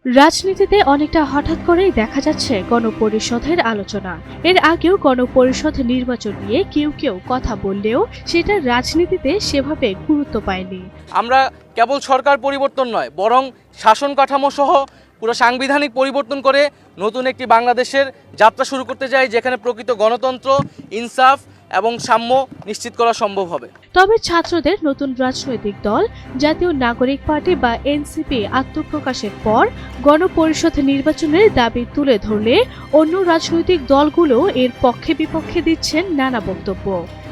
রাজনীতিতে অনেকটা হঠাৎ করেই দেখা যাচ্ছে গণপরিষদের আলোচনা। এর আগেও গণপরিষদ নির্বাচন নিয়ে কেউ কেউ কথা বললেও সেটা রাজনীতিতে সেভাবে গুরুত্ব পায়নি। আমরা কেবল সরকার পরিবর্তন নয়, বরং শাসন কাঠামো সহ পুরো সাংবিধানিক পরিবর্তন করে নতুন একটি বাংলাদেশের যাত্রা শুরু করতে চাই, যেখানে প্রকৃত গণতন্ত্র, ইনসাফ এবং সাম্য নিশ্চিত করা সম্ভব হবে। তবে ছাত্রদের নতুন রাজনৈতিক দল জাতীয় নাগরিক পার্টি বা এনসিপি আত্মপ্রকাশের পর গণপরিষদ নির্বাচনের দাবি তুলে ধরলে অন্য রাজনৈতিক দলগুলো এর পক্ষে বিপক্ষে দিচ্ছেন নানা বক্তব্য।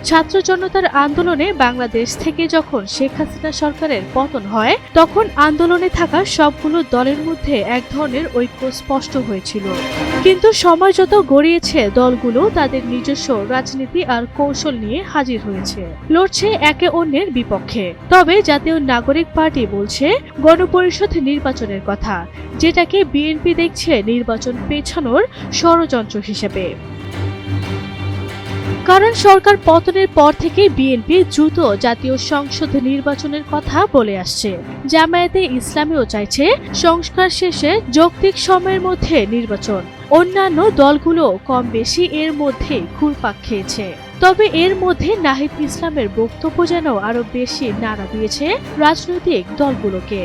ছাত্র জনতার আন্দোলনে বাংলাদেশ থেকে যখন শেখ হাসিনা সরকারের পতন হয়, তখন আন্দোলনে থাকা সবগুলো দলের মধ্যে এক ধরনের ঐক্য স্পষ্ট হয়েছিল। কিন্তু সময় যত গড়িয়েছে, দলগুলো তাদের নিজস্ব রাজনীতি আর কৌশল নিয়ে হাজির হয়েছে, লড়ছে একে অন্যের বিপক্ষে। তবে জাতীয় নাগরিক পার্টি বলছে গণপরিষদ নির্বাচনের কথা, যেটাকে বিএনপি দেখছে নির্বাচন পেছানোর ষড়যন্ত্র হিসেবে। কারণ সরকার পতনের পর থেকে বিএনপি দ্রুত জাতীয় সংসদ নির্বাচনের কথা বলে আসছে। জামায়াতে ইসলামীও চাইছে সংস্কার শেষে যৌক্তিক সময়ের মধ্যে নির্বাচন। অন্যান্য দলগুলো কম বেশি এর মধ্যে ঘুরপাক খেয়েছে। তবে এর মধ্যে নাহিদ ইসলামের বক্তব্য যেন আরো বেশি নাড়া দিয়েছে রাজনৈতিক দলগুলোকে।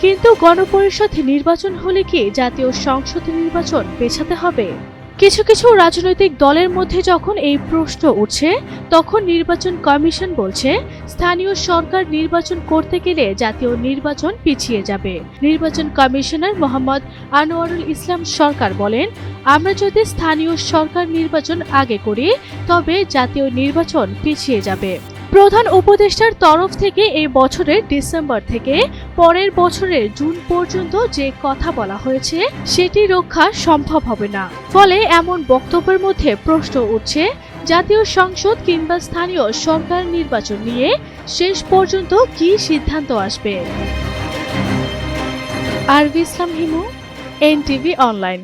কিন্তু গণপরিষদ নির্বাচন হলে কি জাতীয় সংসদ নির্বাচন পেছাতে হবে? কিছু কিছু রাজনৈতিক দলের মধ্যে যখন এই প্রশ্ন উঠছে, তখন নির্বাচন কমিশন বলছে স্থানীয় সরকার নির্বাচন করতে গেলে জাতীয় নির্বাচন পিছিয়ে যাবে। নির্বাচন কমিশনার মোহাম্মদ আনোয়ারুল ইসলাম সরকার বলেন, আমরা যদি স্থানীয় সরকার নির্বাচন আগে করি, তবে জাতীয় নির্বাচন পিছিয়ে যাবে। প্রধান উপদেষ্টার তরফ থেকে এই বছরের ডিসেম্বর থেকে পরের বছরের জুন পর্যন্ত যে কথা বলা হয়েছে, সেটি রক্ষা সম্ভব হবে না। ফলে এমন বক্তব্যের মধ্যে প্রশ্ন উঠছে, জাতীয় সংসদ কিংবা স্থানীয় সরকার নির্বাচন নিয়ে শেষ পর্যন্ত কি সিদ্ধান্ত আসবে। আরবি ইসলাম হিমু, এনটিভি অনলাইন।